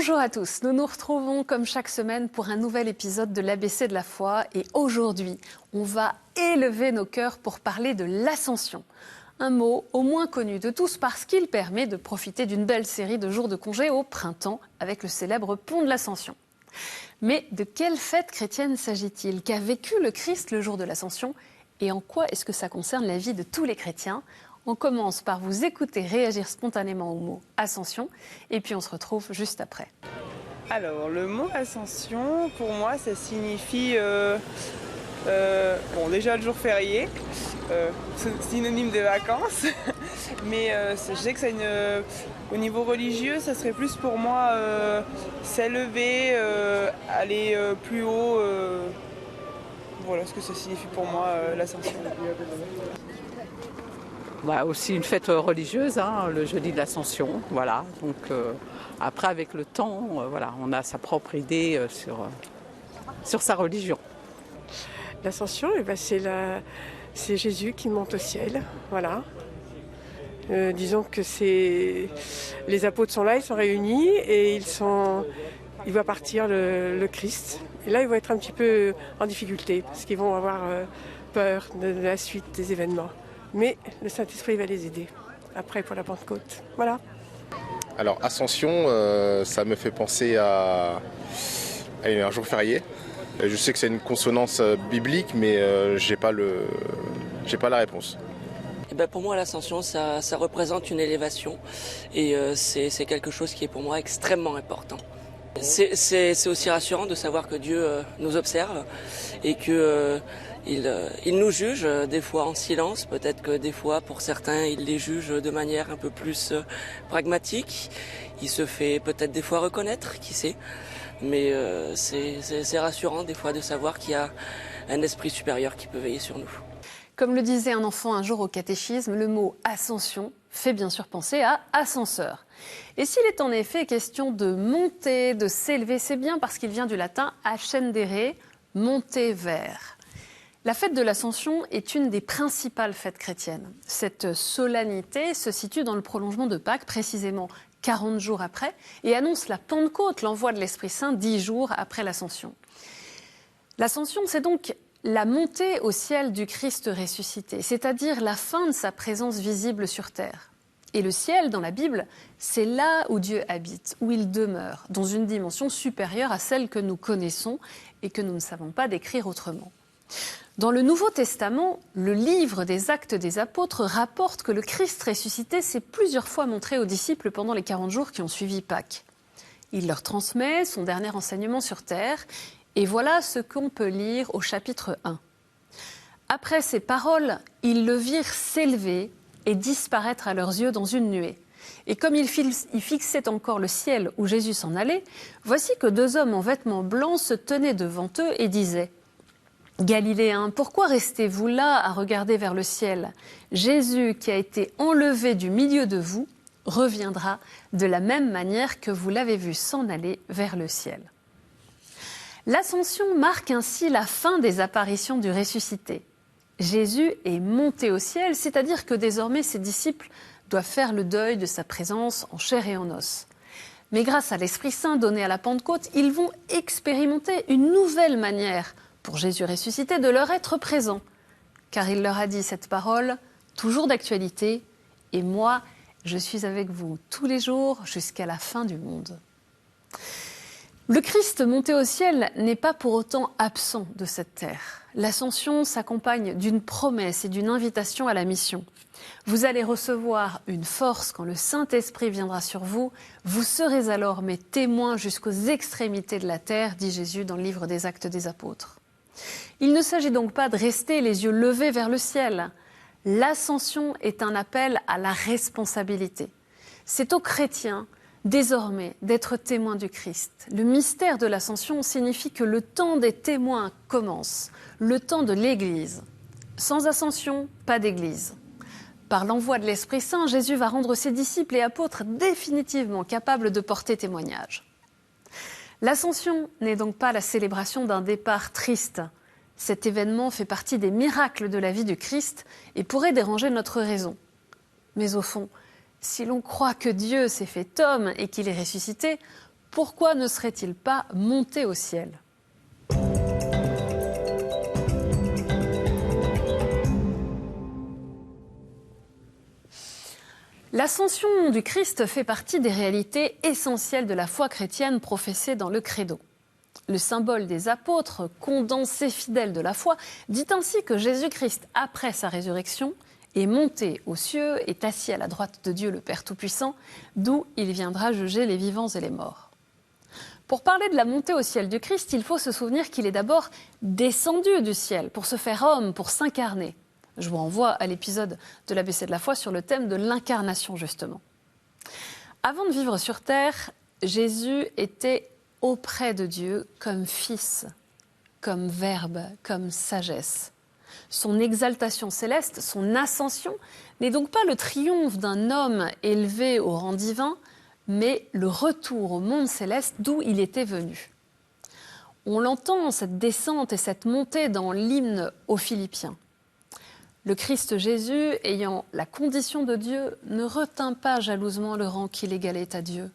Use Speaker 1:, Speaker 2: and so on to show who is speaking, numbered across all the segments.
Speaker 1: Bonjour à tous, nous nous retrouvons comme chaque semaine pour un nouvel épisode de l'ABC de la foi et aujourd'hui, on va élever nos cœurs pour parler de l'Ascension. Un mot au moins connu de tous parce qu'il permet de profiter d'une belle série de jours de congé au printemps avec le célèbre pont de l'Ascension. Mais de quelle fête chrétienne s'agit-il? Qu'a vécu le Christ le jour de l'Ascension? Et en quoi est-ce que ça concerne la vie de tous les chrétiens? On commence par vous écouter réagir spontanément au mot Ascension et puis on se retrouve juste après.
Speaker 2: Alors, le mot ascension, pour moi, ça signifie déjà le jour férié, synonyme de vacances, mais je sais que au niveau religieux, ça serait plus pour moi s'élever, aller plus haut. Voilà ce que ça signifie pour moi, l'ascension.
Speaker 3: Aussi une fête religieuse, le jeudi de l'Ascension, voilà. Donc après avec le temps, on a sa propre idée sur sa religion.
Speaker 4: L'Ascension, c'est Jésus qui monte au ciel, voilà. Disons que les apôtres sont là, ils sont réunis et il va partir le Christ. Et là, ils vont être un petit peu en difficulté parce qu'ils vont avoir peur de la suite des événements. Mais le Saint-Esprit va les aider, après pour la Pentecôte. Voilà.
Speaker 5: Alors Ascension, ça me fait penser à un jour férié. Je sais que c'est une consonance biblique, mais j'ai pas la réponse.
Speaker 6: Pour moi, l'ascension, ça représente une élévation et c'est quelque chose qui est pour moi extrêmement important. C'est aussi rassurant de savoir que Dieu nous observe et que il nous juge des fois en silence, peut-être que des fois pour certains il les juge de manière un peu plus pragmatique. Il se fait peut-être des fois reconnaître, qui sait, mais c'est rassurant des fois de savoir qu'il y a un esprit supérieur qui peut veiller sur nous.
Speaker 1: Comme le disait un enfant un jour au catéchisme, le mot ascension fait bien sûr penser à ascenseur. Et s'il est en effet question de monter, de s'élever, c'est bien parce qu'il vient du latin ascendere, monter vers. La fête de l'Ascension est une des principales fêtes chrétiennes. Cette solennité se situe dans le prolongement de Pâques, précisément 40 jours après, et annonce la Pentecôte, l'envoi de l'Esprit Saint 10 jours après l'Ascension. L'Ascension, c'est donc la montée au ciel du Christ ressuscité, c'est-à-dire la fin de sa présence visible sur terre. Et le ciel, dans la Bible, c'est là où Dieu habite, où il demeure, dans une dimension supérieure à celle que nous connaissons et que nous ne savons pas décrire autrement. Dans le Nouveau Testament, le livre des Actes des Apôtres rapporte que le Christ ressuscité s'est plusieurs fois montré aux disciples pendant les 40 jours qui ont suivi Pâques. Il leur transmet son dernier enseignement sur terre, et voilà ce qu'on peut lire au chapitre 1. Après ces paroles, ils le virent s'élever et disparaître à leurs yeux dans une nuée. Et comme ils fixaient encore le ciel où Jésus s'en allait, voici que 2 hommes en vêtements blancs se tenaient devant eux et disaient: Galiléens, pourquoi restez-vous là à regarder vers le ciel? Jésus, qui a été enlevé du milieu de vous, reviendra de la même manière que vous l'avez vu s'en aller vers le ciel. L'Ascension marque ainsi la fin des apparitions du ressuscité. Jésus est monté au ciel, c'est-à-dire que désormais ses disciples doivent faire le deuil de sa présence en chair et en os. Mais grâce à l'Esprit Saint donné à la Pentecôte, ils vont expérimenter une nouvelle manière pour Jésus ressuscité de leur être présent. Car il leur a dit cette parole, toujours d'actualité, « Et moi, je suis avec vous tous les jours jusqu'à la fin du monde ». Le Christ monté au ciel n'est pas pour autant absent de cette terre. L'ascension s'accompagne d'une promesse et d'une invitation à la mission. Vous allez recevoir une force quand le Saint-Esprit viendra sur vous. Vous serez alors mes témoins jusqu'aux extrémités de la terre, dit Jésus dans le livre des Actes des Apôtres. Il ne s'agit donc pas de rester les yeux levés vers le ciel. L'ascension est un appel à la responsabilité. C'est aux chrétiens, désormais, d'être témoins du Christ. Le mystère de l'ascension signifie que le temps des témoins commence, le temps de l'Église. Sans ascension, pas d'Église. Par l'envoi de l'Esprit Saint, Jésus va rendre ses disciples et apôtres définitivement capables de porter témoignage. L'Ascension n'est donc pas la célébration d'un départ triste. Cet événement fait partie des miracles de la vie du Christ et pourrait déranger notre raison. Mais au fond, si l'on croit que Dieu s'est fait homme et qu'il est ressuscité, pourquoi ne serait-il pas monté au ciel ? L'ascension du Christ fait partie des réalités essentielles de la foi chrétienne professée dans le Credo. Le symbole des apôtres, condensé fidèle de la foi, dit ainsi que Jésus-Christ, après sa résurrection, est monté aux cieux, est assis à la droite de Dieu le Père Tout-Puissant, d'où il viendra juger les vivants et les morts. Pour parler de la montée au ciel du Christ, il faut se souvenir qu'il est d'abord descendu du ciel pour se faire homme, pour s'incarner. Je vous renvoie à l'épisode de l'ABC de la foi sur le thème de l'incarnation, justement. Avant de vivre sur terre, Jésus était auprès de Dieu comme fils, comme verbe, comme sagesse. Son exaltation céleste, son ascension, n'est donc pas le triomphe d'un homme élevé au rang divin, mais le retour au monde céleste d'où il était venu. On l'entend, cette descente et cette montée dans l'hymne aux Philippiens. Le Christ Jésus, ayant la condition de Dieu, ne retint pas jalousement le rang qu'il égalait à Dieu,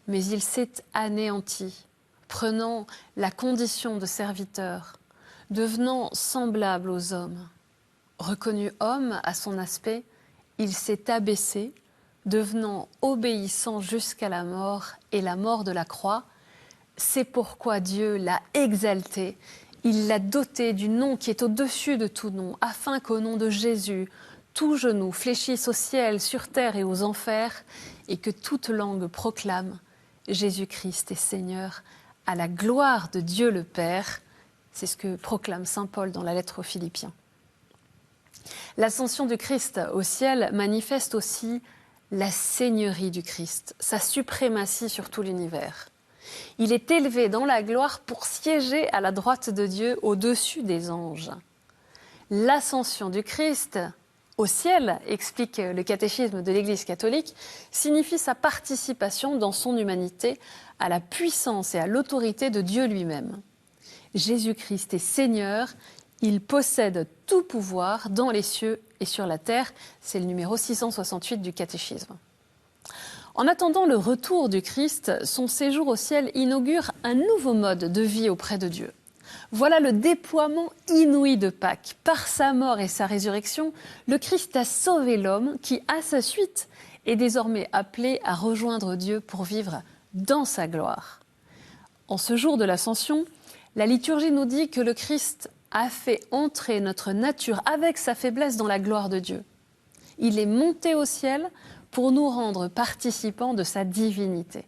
Speaker 1: mais il s'est anéanti, prenant la condition de serviteur, devenant semblable aux hommes. Reconnu homme à son aspect, il s'est abaissé, devenant obéissant jusqu'à la mort et la mort de la croix. C'est pourquoi Dieu l'a exalté. Il l'a doté du nom qui est au-dessus de tout nom, afin qu'au nom de Jésus, tout genou fléchisse au ciel, sur terre et aux enfers, et que toute langue proclame Jésus-Christ est Seigneur, à la gloire de Dieu le Père. C'est ce que proclame saint Paul dans la lettre aux Philippiens. L'ascension du Christ au ciel manifeste aussi la seigneurie du Christ, sa suprématie sur tout l'univers. Il est élevé dans la gloire pour siéger à la droite de Dieu au-dessus des anges. L'ascension du Christ au ciel, explique le catéchisme de l'Église catholique, signifie sa participation dans son humanité à la puissance et à l'autorité de Dieu lui-même. Jésus-Christ est Seigneur, il possède tout pouvoir dans les cieux et sur la terre. C'est le numéro 668 du catéchisme. En attendant le retour du Christ, son séjour au ciel inaugure un nouveau mode de vie auprès de Dieu. Voilà le déploiement inouï de Pâques. Par sa mort et sa résurrection, le Christ a sauvé l'homme qui, à sa suite, est désormais appelé à rejoindre Dieu pour vivre dans sa gloire. En ce jour de l'Ascension, la liturgie nous dit que le Christ a fait entrer notre nature avec sa faiblesse dans la gloire de Dieu. Il est monté au ciel pour nous rendre participants de sa divinité.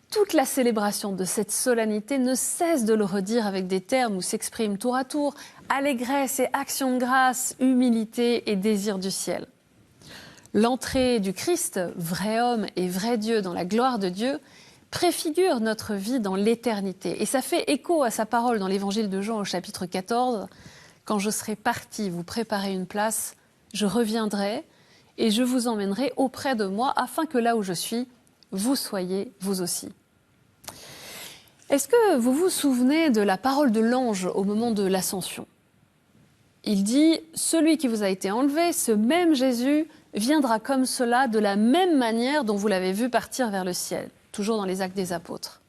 Speaker 1: Toute la célébration de cette solennité ne cesse de le redire avec des termes où s'expriment tour à tour allégresse et action de grâce, humilité et désir du ciel. L'entrée du Christ, vrai homme et vrai Dieu dans la gloire de Dieu, préfigure notre vie dans l'éternité. Et ça fait écho à sa parole dans l'évangile de Jean au chapitre 14. « Quand je serai parti vous préparer une place, je reviendrai et je vous emmènerai auprès de moi afin que là où je suis, vous soyez vous aussi. » Est-ce que vous vous souvenez de la parole de l'ange au moment de l'ascension ? Il dit « Celui qui vous a été enlevé, ce même Jésus, viendra comme cela de la même manière dont vous l'avez vu partir vers le ciel. » Toujours dans les Actes des Apôtres.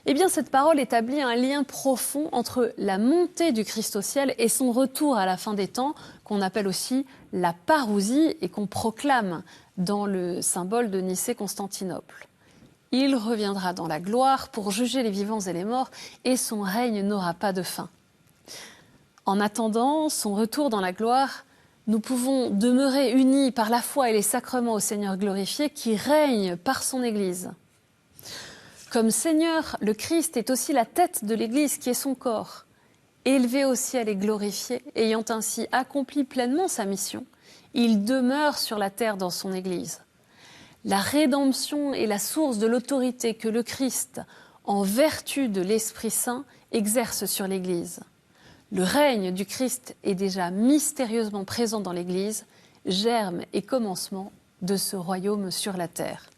Speaker 1: Eh bien, cette parole établit un lien profond entre la montée du Christ au ciel et son retour à la fin des temps, qu'on appelle aussi la parousie et qu'on proclame dans le symbole de Nicée-Constantinople. Il reviendra dans la gloire pour juger les vivants et les morts, et son règne n'aura pas de fin. En attendant son retour dans la gloire, nous pouvons demeurer unis par la foi et les sacrements au Seigneur glorifié qui règne par son Église. Comme Seigneur, le Christ est aussi la tête de l'Église qui est son corps. Élevé au ciel et glorifié, ayant ainsi accompli pleinement sa mission, il demeure sur la terre dans son Église. La rédemption est la source de l'autorité que le Christ, en vertu de l'Esprit Saint, exerce sur l'Église. Le règne du Christ est déjà mystérieusement présent dans l'Église, germe et commencement de ce royaume sur la terre.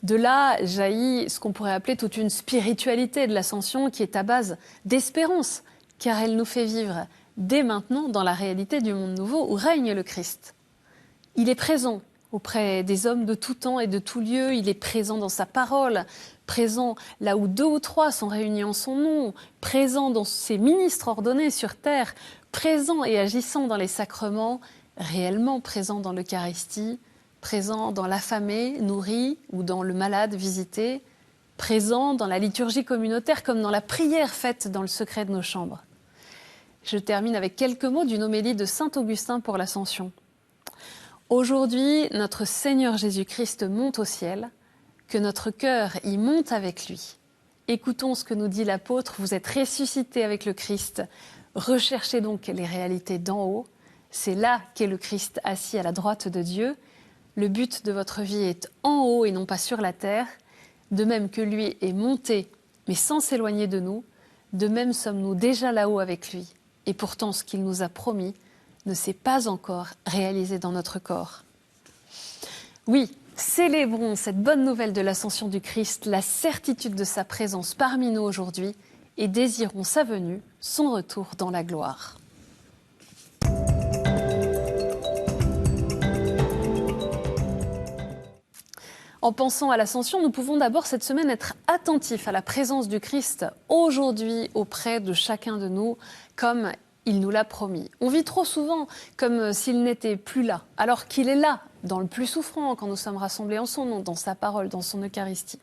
Speaker 1: De là jaillit ce qu'on pourrait appeler toute une spiritualité de l'ascension qui est à base d'espérance, car elle nous fait vivre dès maintenant dans la réalité du monde nouveau où règne le Christ. Il est présent auprès des hommes de tout temps et de tout lieu. Il est présent dans sa parole, présent là où 2 ou 3 sont réunis en son nom, présent dans ses ministres ordonnés sur terre, présent et agissant dans les sacrements, réellement présent dans l'Eucharistie, présent dans l'affamé, nourri, ou dans le malade, visité, présent dans la liturgie communautaire comme dans la prière faite dans le secret de nos chambres. Je termine avec quelques mots d'une homélie de saint Augustin pour l'Ascension. Aujourd'hui, notre Seigneur Jésus-Christ monte au ciel, que notre cœur y monte avec lui. Écoutons ce que nous dit l'apôtre, vous êtes ressuscités avec le Christ, recherchez donc les réalités d'en haut, c'est là qu'est le Christ assis à la droite de Dieu. Le but de votre vie est en haut et non pas sur la terre, de même que lui est monté, mais sans s'éloigner de nous, de même sommes-nous déjà là-haut avec lui. Et pourtant, ce qu'il nous a promis ne s'est pas encore réalisé dans notre corps. Oui, célébrons cette bonne nouvelle de l'ascension du Christ, la certitude de sa présence parmi nous aujourd'hui, et désirons sa venue, son retour dans la gloire. En pensant à l'Ascension, nous pouvons d'abord cette semaine être attentifs à la présence du Christ aujourd'hui auprès de chacun de nous, comme il nous l'a promis. On vit trop souvent comme s'il n'était plus là, alors qu'il est là, dans le plus souffrant, quand nous sommes rassemblés en son nom, dans sa parole, dans son Eucharistie.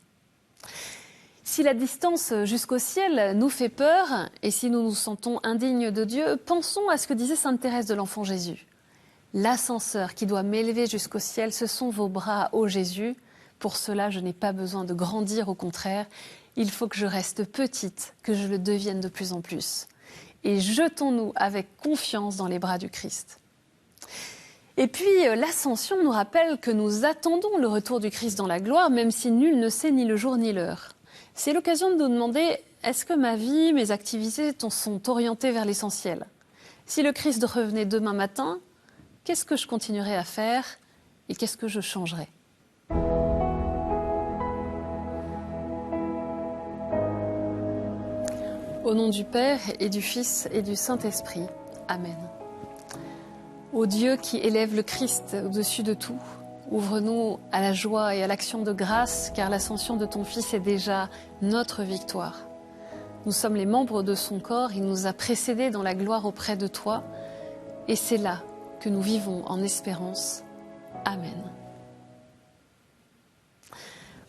Speaker 1: Si la distance jusqu'au ciel nous fait peur, et si nous nous sentons indignes de Dieu, pensons à ce que disait sainte Thérèse de l'Enfant Jésus. L'ascenseur qui doit m'élever jusqu'au ciel, ce sont vos bras, ô Jésus. Pour cela, je n'ai pas besoin de grandir, au contraire. Il faut que je reste petite, que je le devienne de plus en plus. Et jetons-nous avec confiance dans les bras du Christ. Et puis, l'Ascension nous rappelle que nous attendons le retour du Christ dans la gloire, même si nul ne sait ni le jour ni l'heure. C'est l'occasion de nous demander, est-ce que ma vie, mes activités sont orientées vers l'essentiel ? Si le Christ revenait demain matin, qu'est-ce que je continuerai à faire et qu'est-ce que je changerai ? Au nom du Père et du Fils et du Saint-Esprit. Amen. Ô Dieu qui élève le Christ au-dessus de tout, ouvre-nous à la joie et à l'action de grâce, car l'ascension de ton Fils est déjà notre victoire. Nous sommes les membres de son corps, il nous a précédés dans la gloire auprès de toi, et c'est là que nous vivons en espérance. Amen.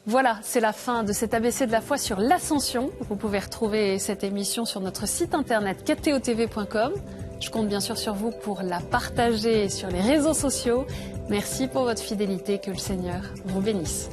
Speaker 1: Voilà, c'est la fin de cet ABC de la foi sur l'Ascension. Vous pouvez retrouver cette émission sur notre site internet ktotv.com. Je compte bien sûr sur vous pour la partager sur les réseaux sociaux. Merci pour votre fidélité, que le Seigneur vous bénisse.